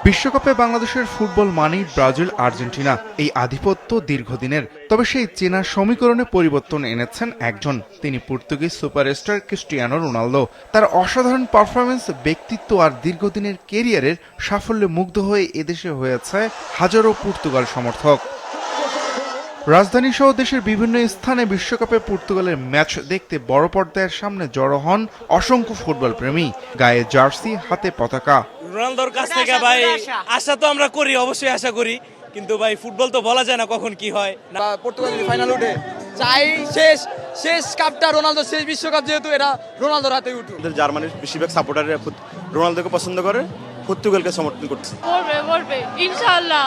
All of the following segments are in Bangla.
বিশ্বকাপে বাংলাদেশের ফুটবল মানেই ব্রাজিল আর্জেন্টিনা, এই আধিপত্য দীর্ঘদিনের। তবে সেই চেনা সমীকরণে পরিবর্তন এনেছেন একজন, তিনি পর্তুগিজ সুপারস্টার ক্রিস্টিয়ানো রোনালদো। তার অসাধারণ পারফরমেন্স, ব্যক্তিত্ব আর দীর্ঘদিনের কেরিয়ারের সাফল্যে মুগ্ধ হয়ে এদেশে হয়েছে হাজারো পর্তুগাল সমর্থক। রাজধানী সহ দেশের বিভিন্ন স্থানে বিশ্বকাপে পর্তুগালের ম্যাচ দেখতে বড় পর্দার সামনে জড়ো হন অসংখ্য ফুটবল প্রেমী, গায়ে জার্সি, হাতে পতাকা। রোনালদোর কাছ থেকে ভাই আশা তো আমরা করি, অবশ্যই আশা করি, কিন্তু ভাই ফুটবল তো বলা যায় না কখন কি হয়। পর্তুগাল যদি ফাইনাল উঠে, চাই শেষ কাপটা রোনালদো, শেষ বিশ্বকাপ যেহেতু এটা রোনালদোর হাতে উঠুক। জার্মানির বেশিরভাগ সাপোর্টাররা রোনালদোকে পছন্দ করে, পর্তুগালকে সমর্থন করছে। করবে ইনশাআল্লাহ।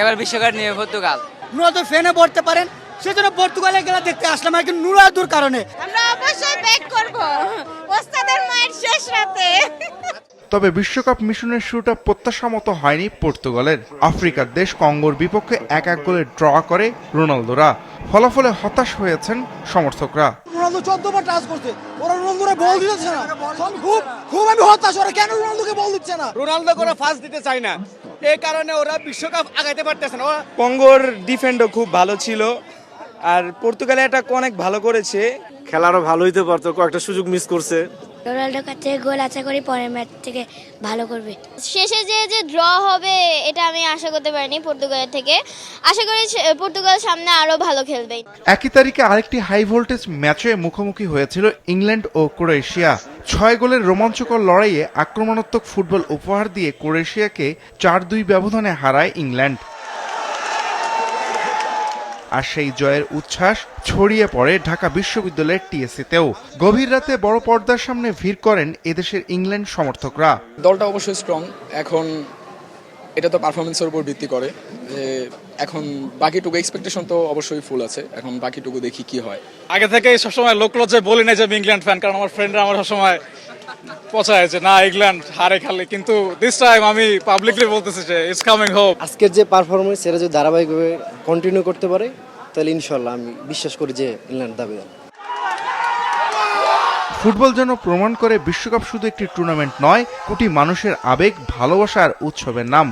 এবার বিশ্বকাপ নিয়ে পর্তুগাল। রোনালদো ফ্যানে পড়তে পারেন, সেজন্য পর্তুগালে গেলা দেখতে আসলাম, একজন রোনালদোর কারণে। আমরা অবশ্যই ব্যাক করব ওস্তাদের মায়ের শেষ রাতে। তবে বিশ্বকাপ মিশনের শুরুটা প্রত্যাশা মতো হয়নি পর্তুগালের। আফ্রিকার দেশ কঙ্গোর বিপক্ষে 1-1 গোলে ড্র করে রোনালদোরা। ফলাফলে হতাশ হয়েছেন সমর্থকরা। রোনালদো 14 বার টাচ করছে, ওরা রোনালদোরে বল দিচ্ছে না। খুব আমি হতাশ, ওরা কেন রোনালদোকে বল দিচ্ছে না? রোনালদো করে ফাস্ট দিতে চায় না, এই কারণে ওরা বিশ্বকাপ আগাইতে পারতেছে না। কঙ্গোর ডিফেন্ডও খুব ভালো ছিল, আর পর্তুগাল এটা অনেক ভালো করেছে। খেলারও ভালো হইতে পারতো, কয়েকটা সুযোগ মিস করছে। রোনালদোর কাছে গোল আশা করি পরের ম্যাচ থেকে ভালো করবে। শেষে যে ড্র হবে এটা আমি আশা করতে পারিনি পর্তুগালের থেকে। আশা করি পর্তুগাল সামনে আরো ভালো খেলবে। একই তারিখে আরেকটি হাই ভোল্টেজ ম্যাচে মুখোমুখি হয়েছিল ইংল্যান্ড ও ক্রোয়েশিয়া। 6 গোলের রোমাঞ্চকর লড়াইয়ে আক্রমণাত্মক ফুটবল উপহার দিয়ে ক্রোয়েশিয়াকে 4-2 ব্যবধানে হারায় ইংল্যান্ড। আর সেই জয়ের উচ্ছ্বাস ছড়িয়ে পড়ে ঢাকা বিশ্ববিদ্যালয়ের টিএসসিতেও। গভীর রাতে বড় পর্দার সামনে ভিড় করেন এদেশের ইংল্যান্ড সমর্থকরা। দলটা অবশ্যই স্ট্রং, এখন এটা তো পারফরমেন্সের উপর ভিত্তি করে যে এখন বাকিটুকু এক্সপেকটেশন তো অবশ্যই ফুল আছে, এখন বাকিটুকু দেখি কি হয়। আগে থেকে সবসময় লোক লজ্জায় বলি না যে আমি ইংল্যান্ড ফ্যান, কারণ আমার ফ্রেন্ডরা আমার সবসময় পচায় যে না ইংল্যান্ড হারে খালে, কিন্তু দিস টাইম আমি পাবলিকলি বলতেছি যে ইটস কামিং হোম। আজকের যে পারফরমেন্স সেটা যদি ধারাবাহিকভাবে কন্টিনিউ করতে পারে তাহলে ইনশাল্লাহ আমি বিশ্বাস করি যে ইংল্যান্ড দাবিদার। ফুটবল যেন প্রমাণ করে বিশ্বকাপ শুধু একটি টুর্নামেন্ট নয়, কোটি মানুষের আবেগ, ভালোবাসা আর উৎসবের নাম।